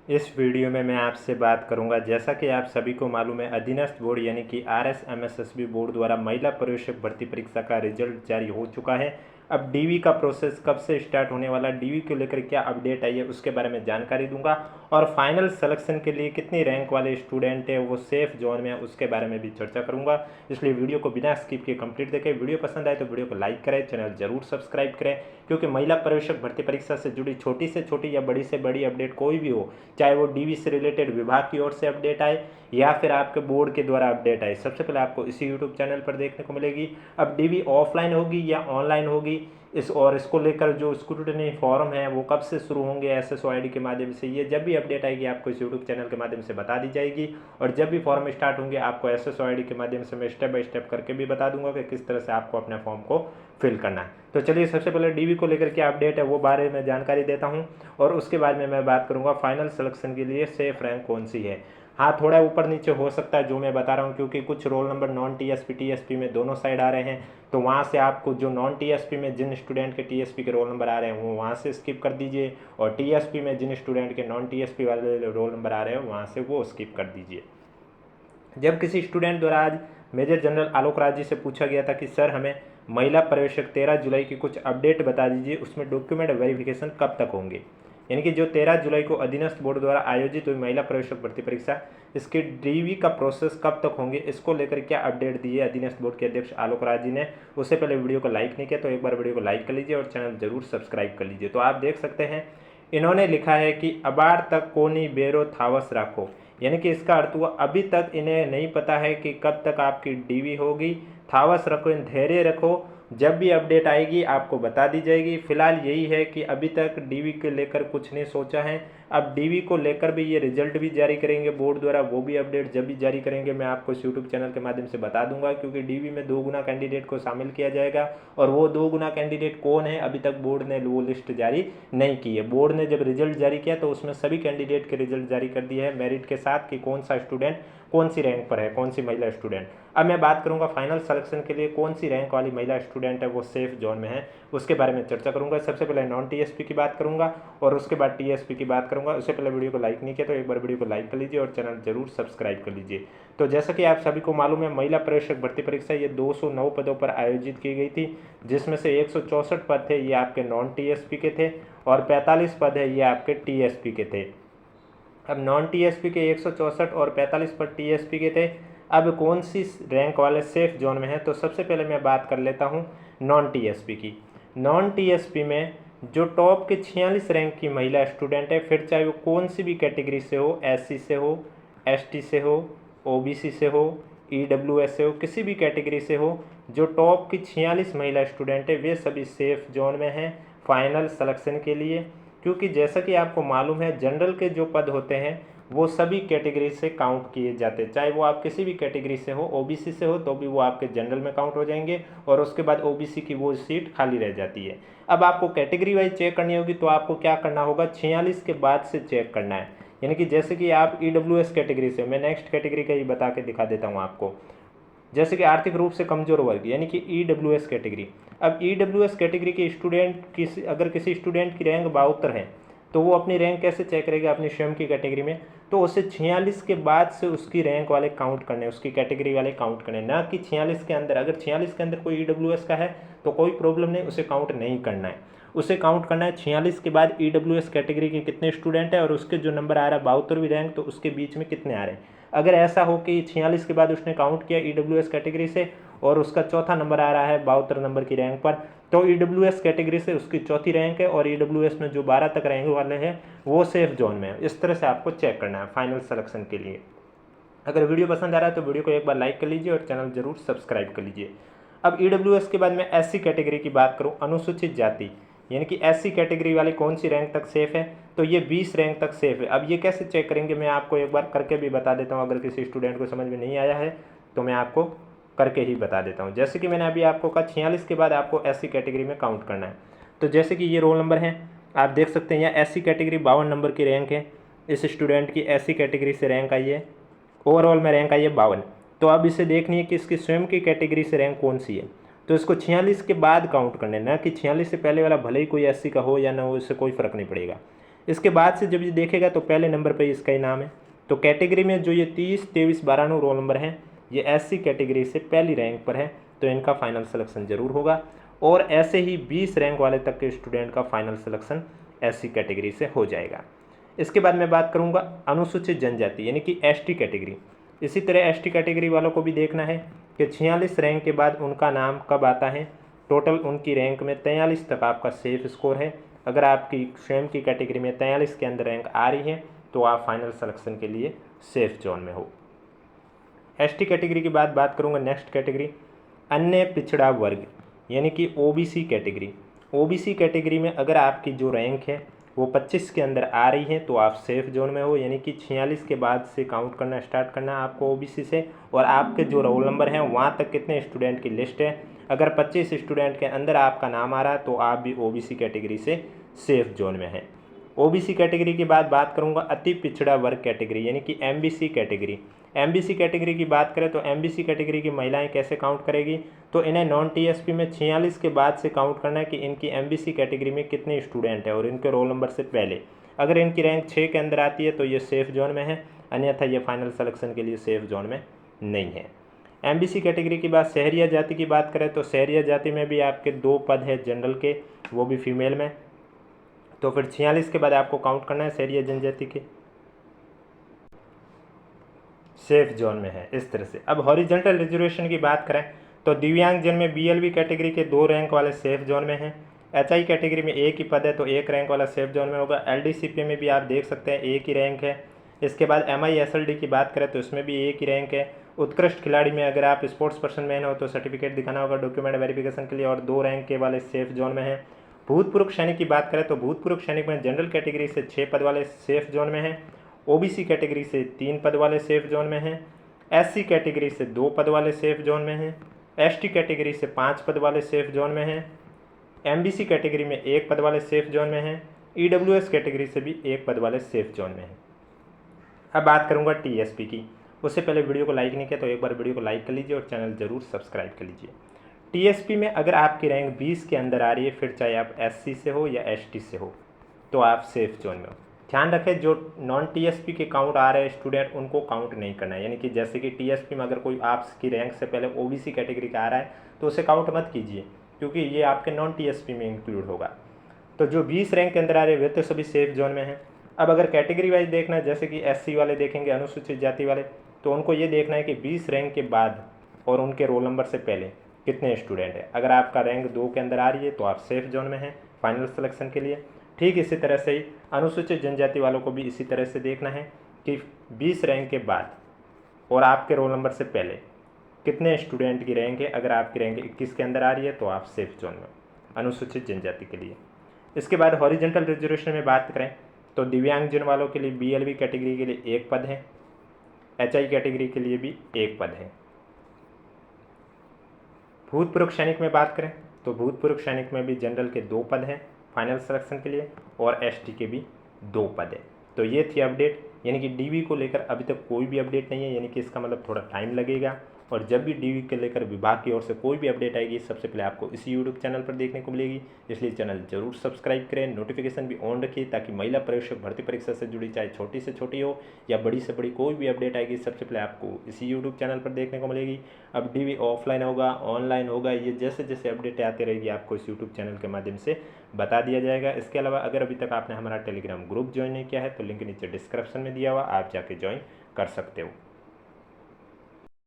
इस वीडियो में मैं आपसे बात करूंगा, जैसा कि आप सभी को मालूम है, अधीनस्थ बोर्ड यानी कि RSMSSB बोर्ड द्वारा महिला पर्यवेक्षक भर्ती परीक्षा का रिजल्ट जारी हो चुका है। अब डीवी का प्रोसेस कब से स्टार्ट होने वाला, डीवी को लेकर क्या अपडेट आई है उसके बारे में जानकारी दूंगा, और फाइनल सिलेक्शन के लिए कितनी रैंक वाले स्टूडेंट है वो सेफ जोन में है उसके बारे में भी चर्चा करूंगा। इसलिए वीडियो को बिना स्किप किए कंप्लीट देखें। वीडियो पसंद आए तो वीडियो को लाइक करें, चैनल जरूर सब्सक्राइब करें, क्योंकि महिला पर्यवेक्षक भर्ती परीक्षा से जुड़ी छोटी से छोटी या बड़ी से बड़ी अपडेट कोई भी हो, चाहे वो डीवी से रिलेटेड विभाग की ओर से अपडेट आए या फिर आपके बोर्ड के द्वारा अपडेट आए, सबसे पहले आपको इसी यूट्यूब चैनल पर देखने को मिलेगी। अब डीवी ऑफलाइन होगी या ऑनलाइन होगी इसको लेकर जो स्क्रूटनी फॉर्म है वो कब से शुरू होंगे SSO ID के माध्यम से, ये जब भी अपडेट आएगी आपको इस यूट्यूब चैनल के माध्यम से बता दी जाएगी। और जब भी फॉर्म स्टार्ट होंगे आपको SSO ID के माध्यम से मैं स्टेप बाय स्टेप करके भी बता दूंगा कि किस तरह से आपको अपने फॉर्म को फिल करना है। तो चलिए सबसे पहले डीवी को लेकर क्या अपडेट है वो बारे में जानकारी देता हूं, और उसके बाद में मैं बात करूंगा फाइनल सिलेक्शन के लिए सेफ रैंक कौन सी है। हाँ, थोड़ा ऊपर नीचे हो सकता है जो मैं बता रहा हूँ, क्योंकि कुछ roll number non TSP TSP में दोनों साइड आ रहे हैं, तो वहाँ से आपको जो नॉन TSP में जिन स्टूडेंट के TSP के रोल नंबर आ रहे हैं वो वहाँ से स्किप कर दीजिए, और TSP में जिन स्टूडेंट के नॉन TSP वाले रोल नंबर आ रहे हैं वहाँ से वो स्किप कर दीजिए। जब किसी स्टूडेंट द्वारा आज मेजर जनरल आलोक राज जी से पूछा गया था कि सर हमें महिला पर्यवेक्षक 13 जुलाई की कुछ अपडेट बता दीजिए, उसमें डॉक्यूमेंट वेरिफिकेशन कब तक होंगे, यानी कि जो 13 जुलाई को अधीनस्थ बोर्ड द्वारा आयोजित हुई महिला पर्यवेक्षक भर्ती परीक्षा, इसके डीवी का प्रोसेस कब तक होंगे, इसको लेकर क्या अपडेट दी है अधीनस्थ बोर्ड के अध्यक्ष आलोक राज जी ने। उससे पहले वीडियो को लाइक नहीं किया तो एक बार वीडियो को लाइक कर लीजिए और चैनल जरूर सब्सक्राइब कर लीजिए। तो आप देख सकते हैं इन्होंने लिखा है कि अबार तक कोनी बेरो थावस राखो, यानी कि इसका अर्थ हुआ अभी तक इन्हें नहीं पता है कि कब तक आपकी डीवी होगी। थावस रखो, धैर्य रखो, जब भी अपडेट आएगी आपको बता दी जाएगी। फिलहाल यही है कि अभी तक डीवी के लेकर कुछ नहीं सोचा है। अब डीवी को लेकर भी ये रिजल्ट भी जारी करेंगे बोर्ड द्वारा, वो भी अपडेट जब भी जारी करेंगे मैं आपको इस यूट्यूब चैनल के माध्यम से बता दूंगा, क्योंकि डीवी में 2 गुना कैंडिडेट को शामिल किया जाएगा, और वो 2 गुना कैंडिडेट कौन है अभी तक बोर्ड ने वो लिस्ट जारी नहीं की है। बोर्ड ने जब रिजल्ट जारी किया तो उसमें सभी कैंडिडेट के रिजल्ट जारी कर दिए हैं मेरिट के साथ कि कौन सा स्टूडेंट कौन सी रैंक पर है, कौन सी महिला स्टूडेंट। अब मैं बात करूंगा फाइनल सिलेक्शन के लिए कौन सी रैंक वाली महिला स्टूडेंट है वो सेफ जोन में है, उसके बारे में चर्चा करूंगा। सबसे पहले नॉन TSP की बात करूंगा और उसके बाद TSP की बात करूंगा। उससे पहले वीडियो को लाइक नहीं किया तो एक बार वीडियो को लाइक कर लीजिए और चैनल जरूर सब्सक्राइब कर लीजिए। तो जैसा कि आप सभी को मालूम है महिला पर्यवेक्षक भर्ती परीक्षा ये 209 पदों पर आयोजित की गई थी, जिसमें से 164 पद थे ये आपके नॉन TSP के थे और 45 पद है ये आपके TSP के थे। अब नॉन TSP के 164 और 45 पद TSP के थे। अब कौन सी रैंक वाले सेफ जोन में है, तो सबसे पहले मैं बात कर लेता हूं नॉन TSP की। नॉन TSP में जो टॉप के 46 रैंक की महिला स्टूडेंट है, फिर चाहे वो कौन सी भी कैटेगरी से हो, SC से हो, ST से हो, OBC से हो, EWS से हो, किसी भी कैटेगरी से हो, जो टॉप की 46 महिला स्टूडेंट है वे सभी सेफ जोन में हैं फाइनल सिलेक्शन के लिए। क्योंकि जैसा कि आपको मालूम है जनरल के जो पद होते हैं वो सभी कैटेगरी से काउंट किए जाते हैं, चाहे वो आप किसी भी कैटेगरी से हो, OBC से हो तो भी वो आपके जनरल में काउंट हो जाएंगे, और उसके बाद OBC की वो सीट खाली रह जाती है। अब आपको कैटेगरी वाइज चेक करनी होगी तो आपको क्या करना होगा, 46 के बाद से चेक करना है। यानी कि जैसे कि आप EWS कैटेगरी से, मैं नेक्स्ट कैटेगरी का ही बता के दिखा देता हूँ आपको, जैसे कि आर्थिक रूप से कमजोर वर्ग यानी कि EWS कैटेगरी। अब EWS कैटेगरी के स्टूडेंट अगर किसी स्टूडेंट की रैंक 72 है तो वो अपनी रैंक कैसे चेक करेगा अपनी स्वयं की कैटेगरी में, तो उसे 46 के बाद से उसकी रैंक वाले काउंट करने, उसकी कैटेगरी वाले काउंट करने, ना कि 46 के अंदर। अगर 46 के अंदर कोई EWS का है तो कोई प्रॉब्लम नहीं, उसे काउंट नहीं करना है। उसे काउंट करना है 46 के बाद EWS कैटेगरी के कितने स्टूडेंट है और उसके जो नंबर आ रहा है 72वीं रैंक, तो उसके बीच में कितने आ रहे हैं। अगर ऐसा हो कि 46 के बाद उसने काउंट किया EWS कैटेगरी से और उसका चौथा नंबर आ रहा है 72 नंबर की रैंक पर, तो EWS कैटेगरी से उसकी चौथी रैंक है, और EWS में जो 12 तक रैंक वाले हैं वो सेफ जोन में है। इस तरह से आपको चेक करना है फाइनल सिलेक्शन के लिए। अगर वीडियो पसंद आ रहा है तो वीडियो को एक बार लाइक कर लीजिए और चैनल जरूर सब्सक्राइब कर लीजिए। अब EWS के बाद मैं SC कैटेगरी की बात करूँ, अनुसूचित जाति यानी कि SC कैटेगरी वाली कौन सी रैंक तक सेफ है, तो ये 20 रैंक तक सेफ है। अब ये कैसे चेक करेंगे मैं आपको एक बार करके भी बता देता हूँ, अगर किसी स्टूडेंट को समझ में नहीं आया है तो मैं आपको करके ही बता देता हूँ। जैसे कि मैंने अभी आपको कहा 46 के बाद आपको SC कैटेगरी में काउंट करना है। तो जैसे कि ये रोल नंबर है, आप देख सकते हैं यहाँ SC कैटेगरी 52 नंबर की रैंक है, इस स्टूडेंट की SC कैटेगरी से रैंक आई है, ओवरऑल में रैंक आई है 52। तो अब इसे देखनी है कि इसकी स्वयं की कैटेगरी से रैंक कौन सी है, तो इसको 46 के बाद काउंट करना है, ना कि 46 से पहले वाला भले ही कोई SC का हो या ना हो, इससे कोई फ़र्क नहीं पड़ेगा। इसके बाद से जब ये देखेगा तो पहले नंबर पर इसका ही नाम है। तो कैटेगरी में जो ये 30, 23, 12 रोल नंबर हैं ये SC कैटेगरी से पहली रैंक पर है, तो इनका फाइनल सिलेक्शन जरूर होगा। और ऐसे ही 20 रैंक वाले तक के स्टूडेंट का फाइनल सिलेक्शन SC कैटेगरी से हो जाएगा। इसके बाद मैं बात करूंगा अनुसूचित जनजाति यानी कि ST कैटेगरी। इसी तरह ST कैटेगरी वालों को भी देखना है कि 46 रैंक के बाद उनका नाम कब आता है। टोटल उनकी रैंक में 43 तक आपका सेफ स्कोर है। अगर आपकी स्वयं की कैटेगरी में 43 के अंदर रैंक आ रही है तो आप फाइनल सिलेक्शन के लिए सेफ जोन में हो। ST कैटेगरी की बात करूंगा। नेक्स्ट कैटेगरी अन्य पिछड़ा वर्ग यानी कि OBC कैटेगरी। OBC कैटेगरी में अगर आपकी जो रैंक है वो 25 के अंदर आ रही है तो आप सेफ जोन में हो, यानी कि 46 के बाद से काउंट करना स्टार्ट करना है आपको OBC से। और आपके जो रोल नंबर हैं वहाँ तक कितने स्टूडेंट की लिस्ट है, अगर 25 स्टूडेंट के अंदर आपका नाम आ रहा है तो आप भी OBC कैटेगरी से सेफ जोन में हैं। OBC कैटेगरी की बात करूंगा अति पिछड़ा वर्ग कैटेगरी यानी कि MBC कैटेगरी। MBC कैटेगरी की बात करें तो MBC कैटेगरी की महिलाएं कैसे काउंट करेगी, तो इन्हें नॉन TSP में 46 के बाद से काउंट करना है कि इनकी MBC कैटेगरी में कितने स्टूडेंट हैं और इनके रोल नंबर से पहले। अगर इनकी रैंक 6 के अंदर आती है तो ये सेफ जोन में है, अन्यथा ये फाइनल सिलेक्शन के लिए सेफ जोन में नहीं है। MBC कैटेगरी की बात शहरिया जाति की बात करें तो शहरिया जाति में भी आपके 2 पद है जनरल के, वो भी फीमेल में। तो फिर 46 के बाद आपको काउंट करना है शहरिया जनजाति के, सेफ जोन में है। इस तरह से अब हॉरिजॉन्टल रिजर्वेशन की बात करें तो दिव्यांगजन में BLB कैटेगरी के 2 रैंक वाले सेफ जोन में हैं। HI कैटेगरी में 1 ही पद है तो 1 रैंक वाला सेफ जोन में होगा। LDCP में भी आप देख सकते हैं 1 ही रैंक है। इसके बाद MI SLD की बात करें तो इसमें भी 1 ही रैंक है। उत्कृष्ट खिलाड़ी में अगर आप स्पोर्ट्स पर्सन मैन हो तो सर्टिफिकेट दिखाना होगा डॉक्यूमेंट वेरिफिकेशन के लिए, और 2 रैंक के वाले सेफ जोन में है। भूतपूर्व सैनिक की बात करें तो भूतपूर्व सैनिक में जनरल कैटेगरी से 6 पद वाले सेफ जोन में हैं। OBC कैटेगरी से 3 पद वाले सेफ जोन में हैं। SC कैटेगरी से 2 पद वाले सेफ जोन में हैं। ST कैटेगरी से 5 पद वाले सेफ जोन में हैं। MBC कैटेगरी में 1 पद वाले सेफ जोन में हैं। EWS कैटेगरी से भी 1 पद वाले सेफ जोन में हैं। अब बात करूंगा TSP की। उससे पहले वीडियो को लाइक नहीं किया तो एक बार वीडियो को लाइक कर लीजिए और चैनल जरूर सब्सक्राइब कर लीजिए। TSP में अगर आपकी रैंक 20 के अंदर आ रही है, फिर चाहे आप SC से हो या ST से हो, तो आप सेफ जोन में हो। ध्यान रखें जो नॉन TSP के काउंट आ रहे हैं स्टूडेंट उनको काउंट नहीं करना है, यानी कि जैसे कि TSP में अगर कोई आपकी रैंक से पहले OBC कैटेगरी का आ रहा है तो उसे काउंट मत कीजिए, क्योंकि ये आपके नॉन TSP में इंक्लूड होगा। तो जो 20 रैंक के अंदर आ रहे हैं वे तो सभी सेफ जोन में हैं। अब अगर कैटेगरी वाइज देखना है, जैसे कि SC वाले देखेंगे, अनुसूचित जाति वाले, तो उनको ये देखना है कि 20 रैंक के बाद और उनके रोल नंबर से पहले कितने स्टूडेंट हैं। अगर आपका रैंक 2 के अंदर आ रही है तो आप सेफ जोन में हैं फाइनल सिलेक्शन के लिए। ठीक इसी तरह से ही अनुसूचित जनजाति वालों को भी इसी तरह से देखना है कि 20 रैंक के बाद और आपके रोल नंबर से पहले कितने स्टूडेंट की रैंक है। अगर आपकी रैंक 21 के अंदर आ रही है तो आप सेफ जोन में अनुसूचित जनजाति के लिए। इसके बाद हॉरिजॉन्टल रिजर्वेशन में बात करें तो दिव्यांगजन वालों के लिए BLB कैटेगरी के लिए 1 पद है, HI कैटेगरी के लिए भी 1 पद है। भूतपूर्व सैनिक में बात करें तो भूतपूर्व सैनिक में भी जनरल के 2 पद हैं फाइनल सिलेक्शन के लिए, और ST के भी 2 पद है। तो ये थी अपडेट, यानी कि DV को लेकर अभी तक कोई भी अपडेट नहीं है, यानी कि इसका मतलब थोड़ा टाइम लगेगा। और जब भी DV के लेकर विभाग की ओर से कोई भी अपडेट आएगी सबसे पहले आपको इसी यूट्यूब चैनल पर देखने को मिलेगी, इसलिए चैनल जरूर सब्सक्राइब करें, नोटिफिकेशन भी ऑन रखिए, ताकि महिला प्रवेशक भर्ती परीक्षा से जुड़ी चाहे छोटी से छोटी हो या बड़ी से बड़ी कोई भी अपडेट आएगी सबसे पहले आपको इसी यूट्यूब चैनल पर देखने को मिलेगी। अब DV ऑफलाइन होगा, ऑनलाइन होगा, ये जैसे जैसे अपडेट आती रहेगी आपको इस यूट्यूब चैनल के माध्यम से बता दिया जाएगा। इसके अलावा अगर अभी तक आपने हमारा टेलीग्राम ग्रुप ज्वाइन नहीं किया है तो लिंक नीचे डिस्क्रिप्शन में दिया हुआ, आप जाके ज्वाइन कर सकते हो।